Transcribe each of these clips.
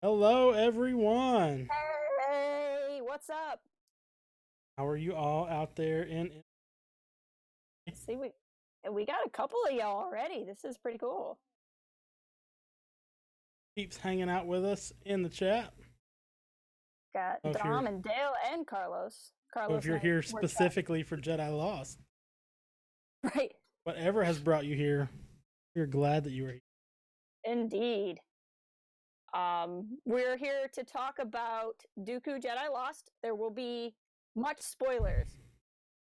Hello, everyone. Hey, what's up? How are you all out there in? See, we got a couple of y'all already. This is pretty cool. Keeps hanging out with us in the chat. Got So if you're Dom and Dale and Carlos. so if Carlos you're and I here were chatting. specifically for Jedi Lost, Right, whatever has brought you here, we're glad that you are here. indeed. We're here to talk about Dooku Jedi Lost. There will be much spoilers.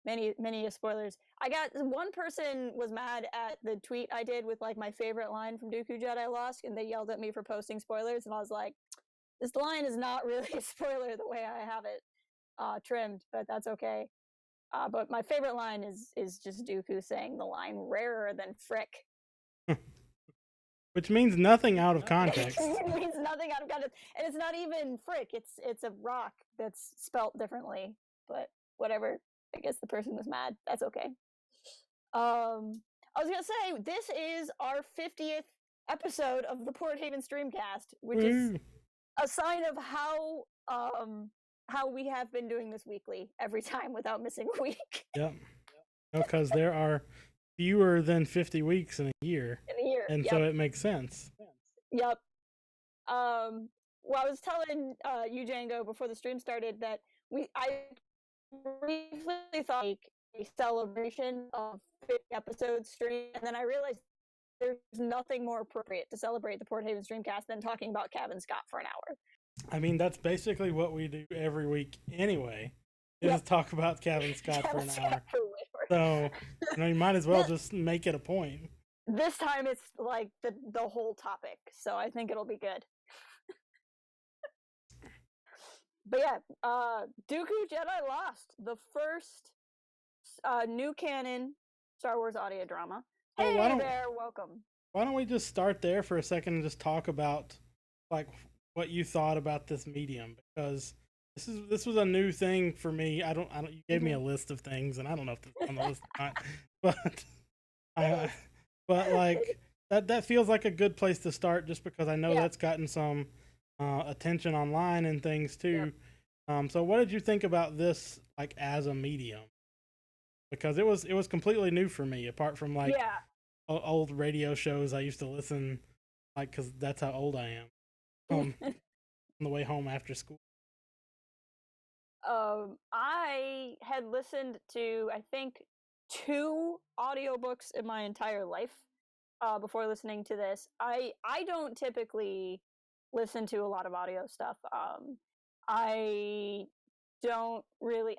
Many spoilers. I got one person was mad at the tweet I did with like my favorite line from Dooku Jedi Lost, and they yelled at me for posting spoilers, and I was like, this line is not really a spoiler the way I have it trimmed, but that's okay. But my favorite line is just Dooku saying the line "rarer than frick." Which means nothing out of context. It means nothing out of context, and it's not even frick. It's a rock that's spelt differently. But whatever. I guess the person was mad. That's okay. I was gonna say this is our 50th episode of the PortHaven StreamCast, which is a sign of how we have been doing this weekly every time without missing a week. Yep. Because there are fewer than 50 weeks in a year, In a year. and Yep. so it makes sense. Yep. Well, I was telling you, Django, before the stream started that I briefly thought like a celebration of 50 episodes stream, and then I realized there's nothing more appropriate to celebrate the PortHaven Streamcast than talking about Cavan Scott for an hour. I mean, that's basically what we do every week anyway, is talk about Cavan Scott for an hour. So, you might as well just make it a point. This time it's like the whole topic, so I think it'll be good. But yeah, Dooku Jedi Lost, the first new canon Star Wars audio drama. Well, hey there, welcome. Why don't we just start there for a second and just talk about like what you thought about this medium, because this was a new thing for me. I don't you gave me a list of things, and I don't know if it's on the list or not, but like that feels like a good place to start, just because I know that's gotten some attention online and things too. So what did you think about this, like, as a medium? Because it was completely new for me, apart from like old radio shows I used to listen, like, because that's how old I am. On the way home after school. I had listened to, I think, 2 audiobooks in my entire life before listening to this. I don't typically listen to a lot of audio stuff. I don't really.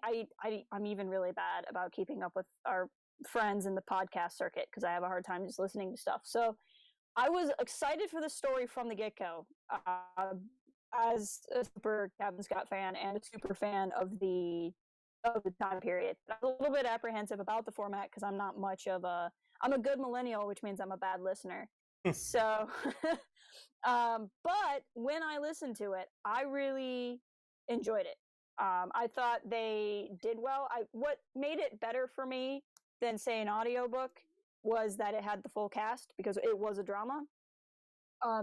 I'm even really bad about keeping up with our friends in the podcast circuit because I have a hard time just listening to stuff. So I was excited for the story from the get-go. As a super Cavan Scott fan and a super fan of the time period, I was a little bit apprehensive about the format because I'm not much of a. I'm a good millennial, which means I'm a bad listener. So, but when I listened to it, I really enjoyed it. I thought they did well. What made it better for me than, say, an audiobook was that it had the full cast, because it was a drama.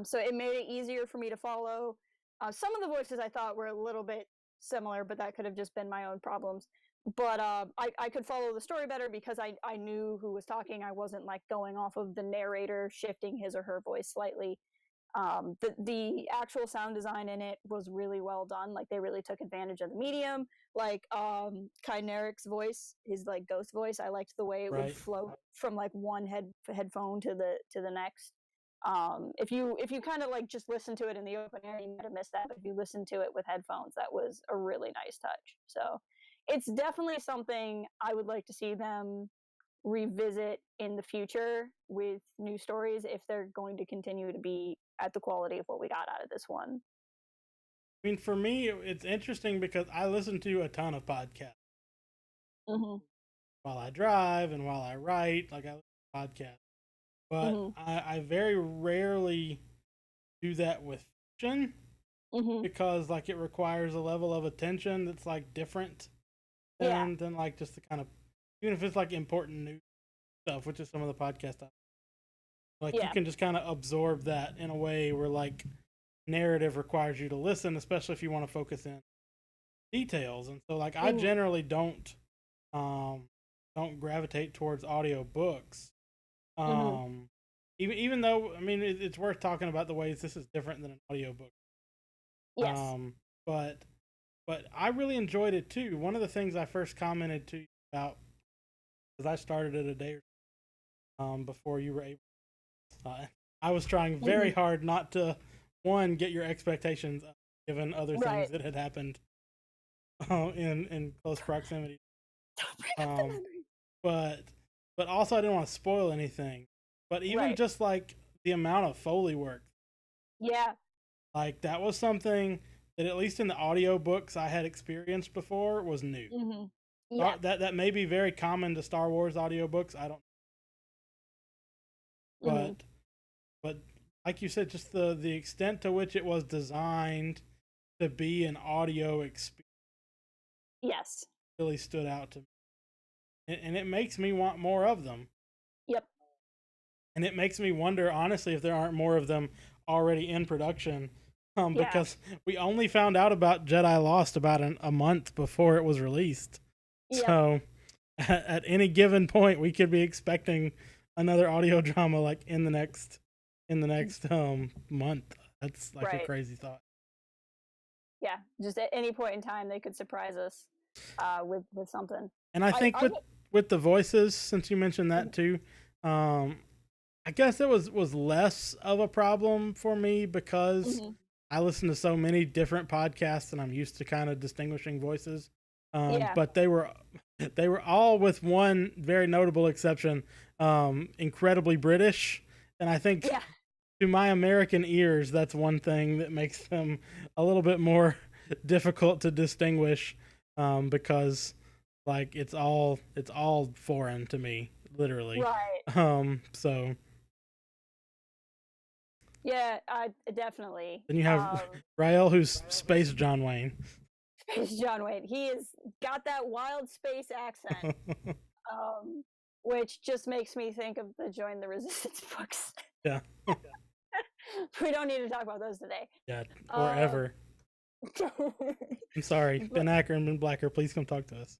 So it made it easier for me to follow. Some of the voices I thought were a little bit similar, but that could have just been my own problems. But I could follow the story better because I knew who was talking. I wasn't like going off of the narrator shifting his or her voice slightly. The actual sound design in it was really well done. Like, they really took advantage of the medium. Like Kyneric's voice, his like ghost voice, I liked the way it would float from like one headphone to the next. If you kind of like just listen to it in the open air, you might have missed that. But if you listen to it with headphones, that was a really nice touch. So it's definitely something I would like to see them revisit in the future with new stories, if they're going to continue to be at the quality of what we got out of this one. I mean, for me, it's interesting because I listen to a ton of podcasts while I drive and while I write. Like, I listen to podcasts. But I very rarely do that with fiction, because like it requires a level of attention that's like different than like just the kind of, even if it's like important news stuff, which is some of the podcasts like you can just kind of absorb that in a way where like narrative requires you to listen, especially if you want to focus in details. And so, like, I Mhm. generally don't gravitate towards audiobooks. Mhm. Even though, I mean, it's worth talking about the ways this is different than an audiobook. Yes. Um, but I really enjoyed it too. One of the things I first commented to you about, because I started it a day before you were able. Uh, I was trying very Mhm. hard not to one get your expectations up, given other things Right. that had happened in close proximity. Don't bring up the Um, memory. but also I didn't want to spoil anything. But even Right. just like the amount of Foley work, Yeah. like that was something that at least in the audiobooks I had experienced before was new. Mhm. Yeah. That may be very common to Star Wars audiobooks. I don't, Mhm. but but like you said, just the extent to which it was designed to be an audio experience Yes. really stood out to me, and it makes me want more of them. Yep. And it makes me wonder, honestly, if there aren't more of them already in production. Yeah. Because we only found out about Jedi Lost about a month before it was released. Yep. So at any given point, we could be expecting another audio drama like in the next month. That's like a Right. crazy thought. Yeah. Just at any point in time, they could surprise us with something. And I think I with the voices, since you mentioned that Mhm. too, um, I guess it was less of a problem for me because Mhm. I listen to so many different podcasts and I'm used to kind of distinguishing voices. Yeah. But they were all, with one very notable exception, incredibly British. And I think Yeah. to my American ears, that's one thing that makes them a little bit more difficult to distinguish, because like it's all foreign to me, literally. Right. So Yeah. I definitely. then you have Rael, who's Space John Wayne. Space John Wayne. He has got that wild space accent, um, which just makes me think of the Join the Resistance books. Yeah, We don't need to talk about those today. yeah, or Um, ever. I'm sorry, Ben but Acker and Ben Blacker, please come talk to us.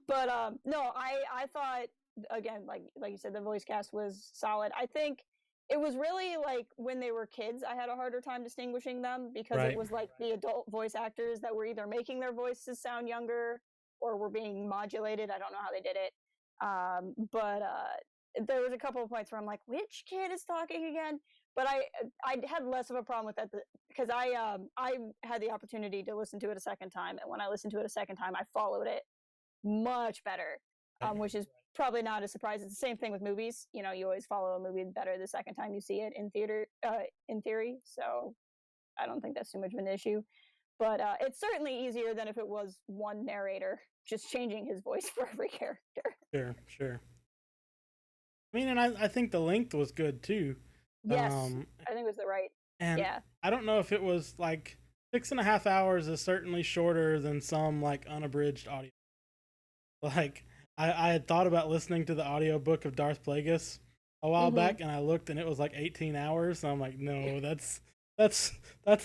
but no, I thought, again, like you said, the voice cast was solid. I think it was really like when they were kids, I had a harder time distinguishing them because it Right. was like the adult voice actors that were either making their voices sound younger or were being modulated. I don't know how they did it. But there was a couple of points where I'm like, which kid is talking again? But I had less of a problem with that because I had the opportunity to listen to it a second time, and when I listened to it a second time, I followed it much better, Right. which is probably not a surprise. It's the same thing with movies. You know, you always follow a movie better the second time you see it in theater, in theory. So I don't think that's too much of an issue. But it's certainly easier than if it was one narrator just changing his voice for every character. Sure, sure. I mean, and I think the length was good too. Yes, Um, I think it was the right. and Yeah. I don't know if it was like 6.5 hours is certainly shorter than some like unabridged audio. Like I had thought about listening to the audiobook of Darth Plagueis a while Mm-hmm. back, and I looked and it was like 18 hours. So I'm like, no, that's that's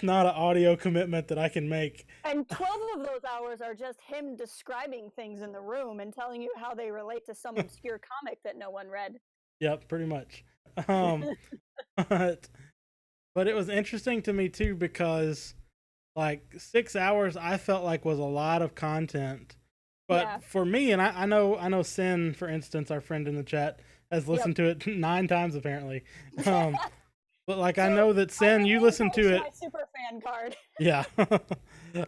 not an audio commitment that I can make. And 12 of those hours are just him describing things in the room and telling you how they relate to some obscure comic that no one read. Yep, pretty much. Um, but it was interesting to me too because like 6 hours I felt like was a lot of content. Yeah. But for me, and I know Sin, for instance, our friend in the chat, has Yep. listened to it 9 times apparently. But like I So know that Sin, you listened to my it, super fan card. yeah.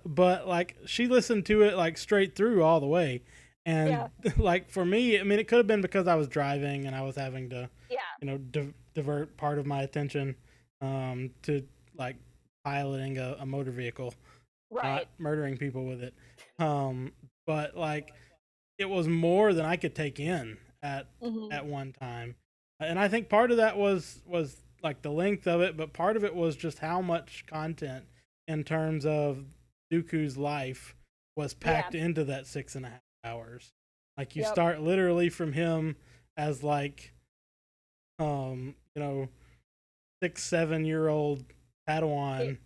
But like she listened to it like straight through all the way, and Yeah. like for me, I mean, it could have been because I was driving and I was having to, Yeah. you know, divert part of my attention, to like piloting a motor vehicle, not Right. murdering people with it. Um, but like it was more than I could take in Mm-hmm. at one time, and I think part of that was like the length of it, but part of it was just how much content in terms of Dooku's life was Yeah. packed into that 6.5 hours. Like you Yep. start literally from him as like, you know, 6, 7 year old Padawan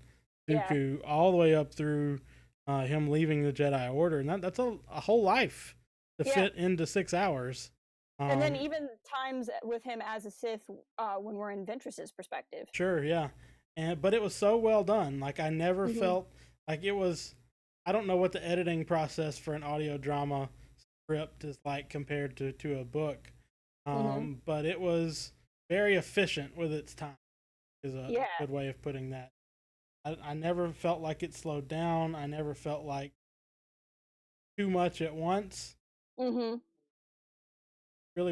Yeah. Dooku all the way up through him leaving the Jedi Order, and that's a whole life to Yeah. fit into 6 hours. And then even times with him as a Sith when we're in Ventress's perspective. Sure, yeah, but it was so well done. Like I never felt like it was. I don't know what the editing process for an audio drama script is like compared to a book, but it was very efficient with its time. Is a good way of putting that. I never felt like it slowed down. I never felt like too much at once. Really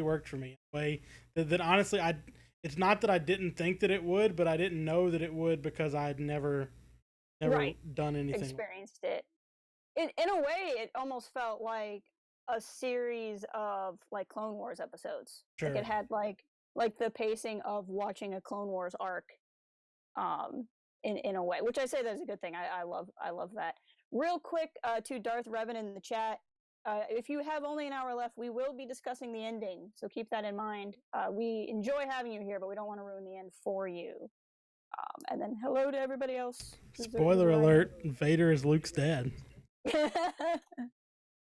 worked for me in a way that honestly it's not that I didn't think that it would, but I didn't know that it would because I'd never done anything. Experienced it. In a way, it almost felt like a series of like Clone Wars episodes. Sure. Like it had like the pacing of watching a Clone Wars arc, in a way, which I say that's a good thing. I love that. Real quick, to Darth Revan in the chat. If you have only an hour left, we will be discussing the ending, so keep that in mind. We enjoy having you here, but we don't want to ruin the end for you. And then hello to everybody else. Spoiler alert, Vader is Luke's dad.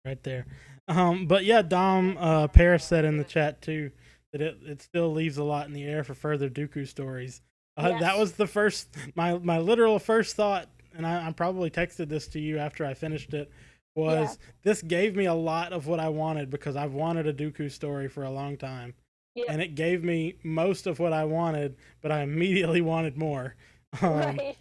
Right there. But yeah, Dom Paris said in the chat too that it still leaves a lot in the air for further Dooku stories. Yes. That was the first, my literal first thought, and I probably texted this to you after I finished it, was this gave me a lot of what I wanted because I've wanted a Dooku story for a long time. Yep. And it gave me most of what I wanted, but I immediately wanted more. Right.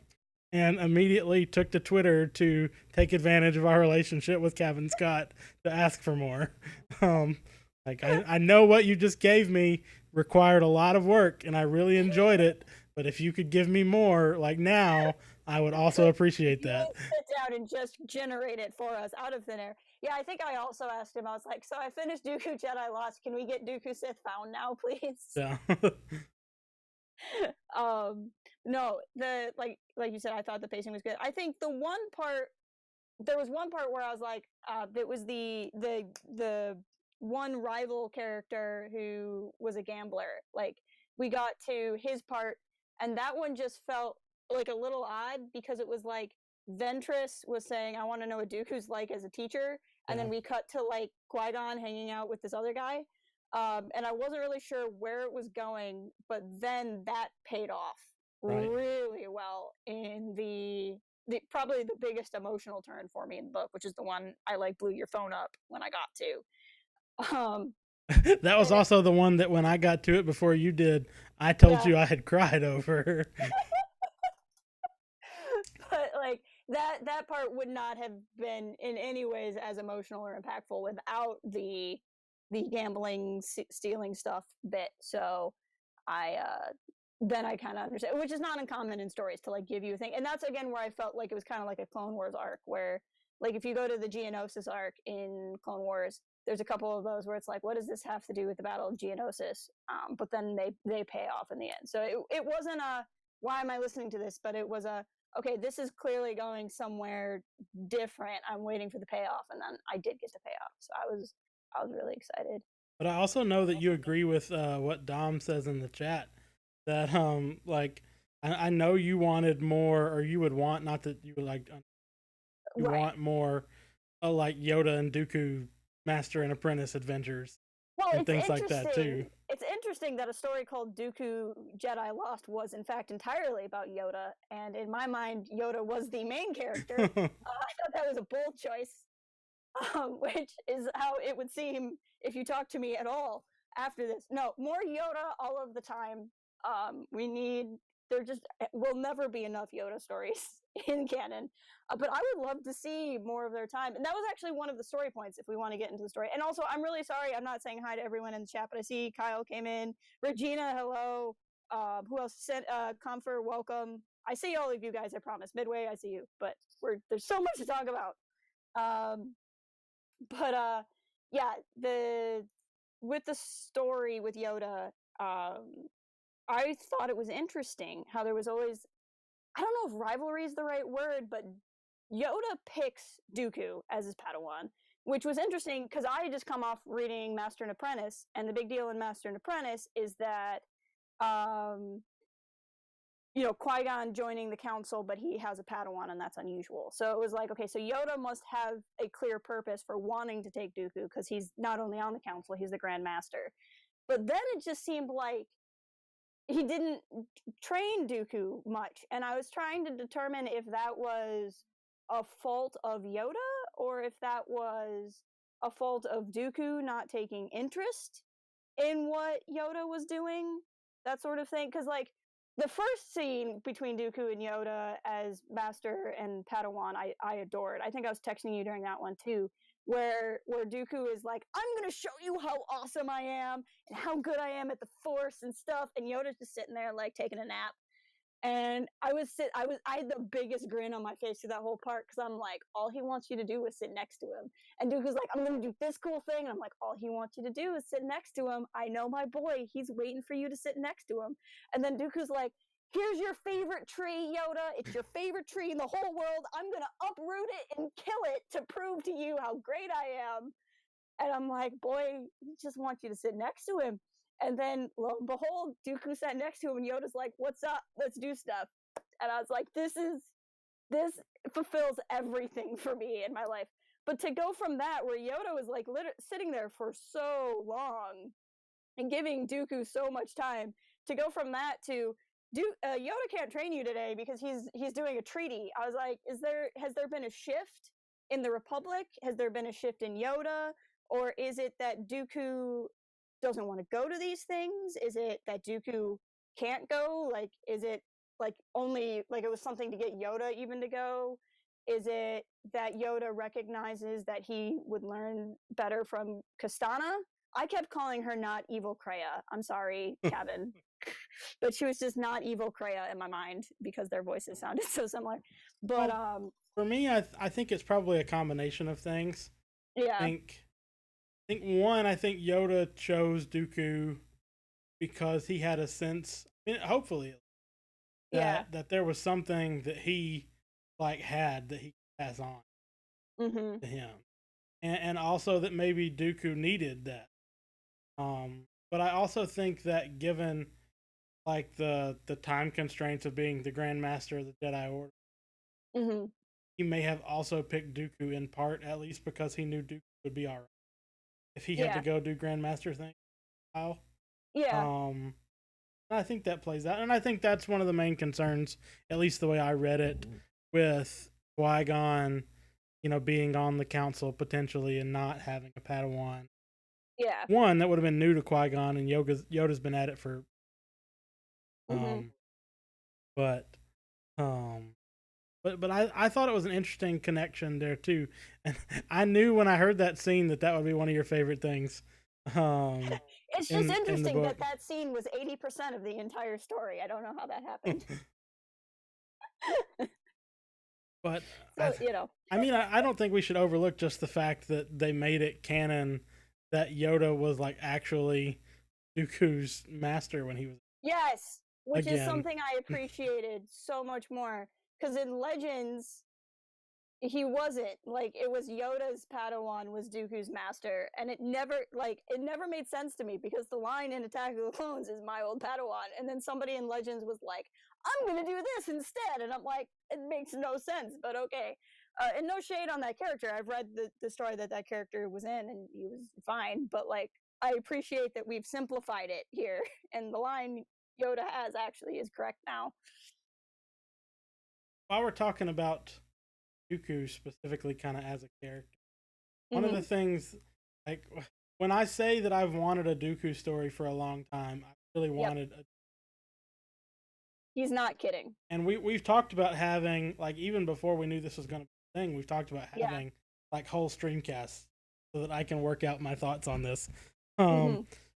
And immediately took to Twitter to take advantage of our relationship with Cavan Scott to ask for more. I know what you just gave me required a lot of work, and I really enjoyed it. But if you could give me more, like now, I would also appreciate that. Sit down and just generate it for us out of thin air. Yeah, I think I also asked him. I was like, "So I finished Dooku Jedi Lost. Can we get Dooku Sith Found now, please?" Yeah. No, like you said, I thought the pacing was good. I think there was one part where I was like, it was the one rival character who was a gambler. Like we got to his part, and that one just felt like a little odd because it was like Ventress was saying, "I want to know what Dooku's like as a teacher," and then we cut to like Qui-Gon hanging out with this other guy. And I wasn't really sure where it was going, but then that paid off really well in the probably the biggest emotional turn for me in the book, which is the one I like blew your phone up when I got to. That was also the one that when I got to it before you did, I told you I had cried over. But like that part would not have been in any ways as emotional or impactful without the gambling, stealing stuff bit. So then I kind of understand, which is not uncommon in stories to like give you a thing. And that's again where I felt like it was kind of like a Clone Wars arc where like if you go to the Geonosis arc in Clone Wars, there's a couple of those where it's like, what does this have to do with the Battle of Geonosis? But then they pay off in the end. So it wasn't a, why am I listening to this? But it was a, okay, this is clearly going somewhere different. I'm waiting for the payoff. And then I did get the payoff. So I was really excited. But I also know that you agree with what Dom says in the chat, that like I know you wanted more, or you would want, not that you would like, you want more like Yoda and Dooku Master and Apprentice adventures, and things like that too. It's interesting that a story called Dooku Jedi Lost was in fact entirely about Yoda, and in my mind, Yoda was the main character. I thought that was a bold choice, which is how it would seem if you talk to me at all after this. No, more Yoda all of the time. There just will never be enough Yoda stories in canon. But I would love to see more of their time. And that was actually one of the story points if we want to get into the story. And also, I'm really sorry, I'm not saying hi to everyone in the chat, but I see Kyle came in. Regina, hello. Who else sent Comfort, welcome. I see all of you guys, I promise. Midway, I see you. But there's so much to talk about. Yeah, with the story with Yoda, I thought it was interesting how there was always, I don't know if rivalry is the right word, but Yoda picks Dooku as his Padawan, which was interesting because I had just come off reading Master and Apprentice, and the big deal in Master and Apprentice is that Qui-Gon joining the council, but he has a Padawan, and that's unusual. So it was like, okay, so Yoda must have a clear purpose for wanting to take Dooku, because he's not only on the council, he's the Grand Master. But then it just seemed like he didn't train Dooku much, and I was trying to determine if that was a fault of Yoda or if that was a fault of Dooku not taking interest in what Yoda was doing, that sort of thing. Because, like, the first scene between Dooku and Yoda as Master and Padawan, I adored. I think I was texting you during that one too, where Dooku is like, "I'm gonna show you how awesome I am and how good I am at the Force and stuff," and Yoda's just sitting there like taking a nap. And I had the biggest grin on my face through that whole part, because I'm like, all he wants you to do is sit next to him. And Dooku's like, "I'm gonna do this cool thing," and I'm like, all he wants you to do is sit next to him. I know my boy, he's waiting for you to sit next to him. And then Dooku's like, "Here's your favorite tree, Yoda. It's your favorite tree in the whole world. I'm gonna uproot it and kill it to prove to you how great I am." And I'm like, boy, he just wants you to sit next to him. And then, lo and behold, Dooku sat next to him, and Yoda's like, "What's up? Let's do stuff." And I was like, this fulfills everything for me in my life. But to go from that, where Yoda was like sitting there for so long and giving Dooku so much time, to go from that to Yoda can't train you today because he's doing a treaty. I was like, has there been a shift in the Republic? Has there been a shift in Yoda? Or is it that Dooku doesn't want to go to these things? Is it that Dooku can't go? Like, is it like only like it was something to get Yoda even to go? Is it that Yoda recognizes that he would learn better from Kastana? I kept calling her not evil Kreia. I'm sorry, Cavan. But she was just not evil Kreia in my mind because their voices sounded so similar. But for me, I think it's probably a combination of things. Yeah. I think Yoda chose Dooku because he had a sense, hopefully, that there was something that he had that he could pass on to him, and also that maybe Dooku needed that. But I also think that given like the time constraints of being the Grand Master of the Jedi Order, he may have also picked Dooku in part, at least because he knew Dooku would be alright if he had to go do Grandmaster thing. I think that plays out, and I think that's one of the main concerns, at least the way I read it, with Qui-Gon, being on the council potentially and not having a Padawan. Yeah. One, that would have been new to Qui-Gon, and Yoda's been at it for. But I thought it was an interesting connection there too, and I knew when I heard that scene that would be one of your favorite things. It's just interesting that scene was 80% of the entire story. I don't know how that happened. But so, I don't think we should overlook just the fact that they made it canon that Yoda was like actually Dooku's master when he was. Yes, which is something I appreciated so much more, because in Legends he wasn't. Like, it was Yoda's Padawan was Dooku's master, and it never made sense to me, because the line in Attack of the Clones is "my old Padawan," and then somebody in Legends was like, "I'm gonna do this instead," and I'm like, it makes no sense, but okay. And no shade on that character. I've read the story that character was in, and he was fine, but like, I appreciate that we've simplified it here, and the line Yoda has actually is correct now. While we're talking about Dooku specifically kind of as a character, one of the things, like, when I say that I've wanted a Dooku story for a long time, I really wanted He's not kidding. And we've talked about having, like, even before we knew this was going to be a thing, we've talked about having like whole streamcasts so that I can work out my thoughts on this.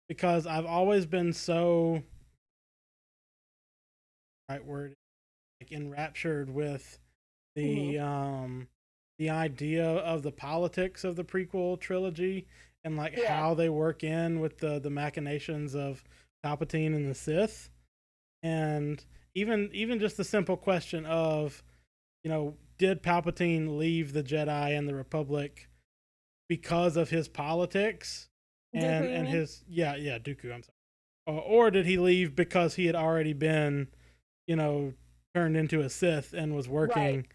Because I've always been so enraptured with the idea of the politics of the prequel trilogy, and like how they work in with the machinations of Palpatine and the Sith, and even just the simple question of, did Palpatine leave the Jedi and the Republic because of his politics and his Dooku, I'm sorry, or did he leave because he had already been you know, turned into a Sith and was working Right.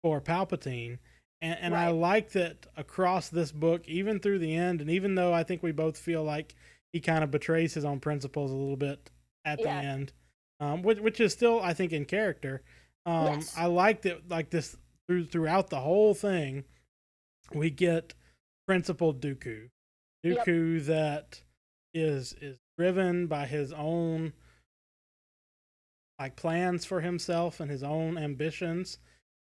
for Palpatine. And I Right. like that across this book, even through the end, and even though I think we both feel like he kind of betrays his own principles a little bit at the Yeah. end, which is still, I think, in character. Yes. I like that, like this throughout the whole thing, we get Principal Dooku, Yep. Dooku that is driven by his own like plans for himself and his own ambitions,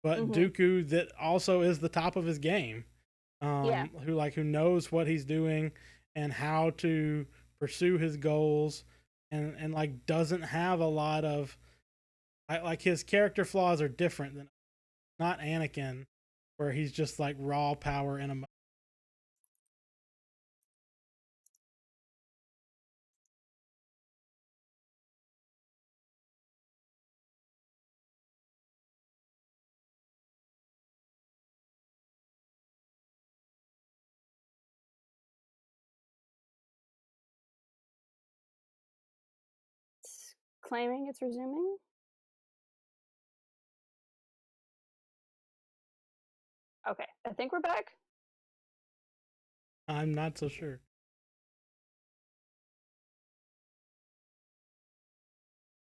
but Mhm. Dooku that also is the top of his game, Yeah. who knows what he's doing and how to pursue his goals, and like doesn't have a lot of like his character flaws are different than not Anakin, where he's just like raw power and emotion. It's claiming it's resuming. Okay, I think we're back. I'm not so sure.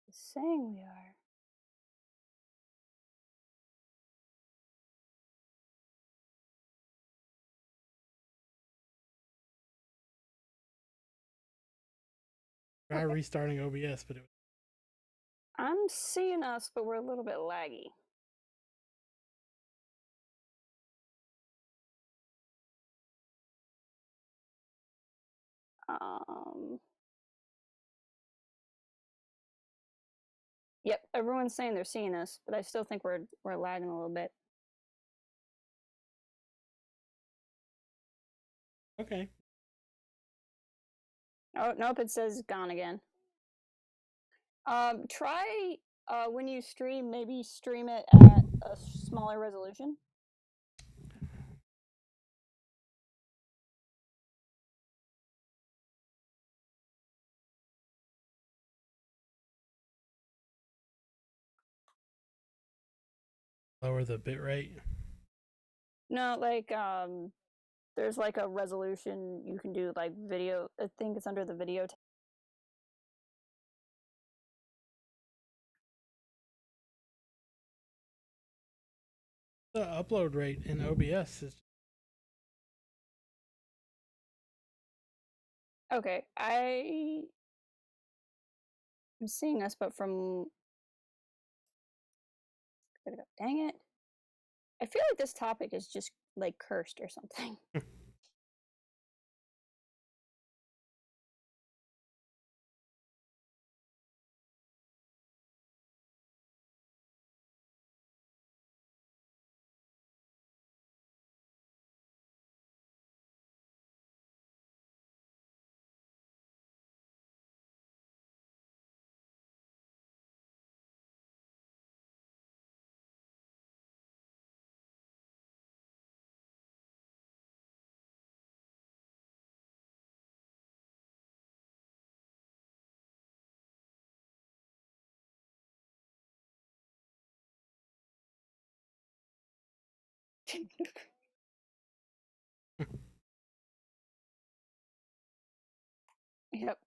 It's saying we are. Try Okay. restarting OBS, but I'm seeing us, but we're a little bit laggy. Um. Yep, everyone's saying they're seeing us, but I still think we're lagging a little bit. okay. Oh nope, it says gone again. Try when you stream, maybe stream it at a smaller resolution. Lower the bit rate. No, like there's like a resolution you can do, like video. I think it's under the video tab. The upload rate in OBS is Okay, I'm seeing us, but from dang it. I feel like this topic is just like cursed or something. Yep.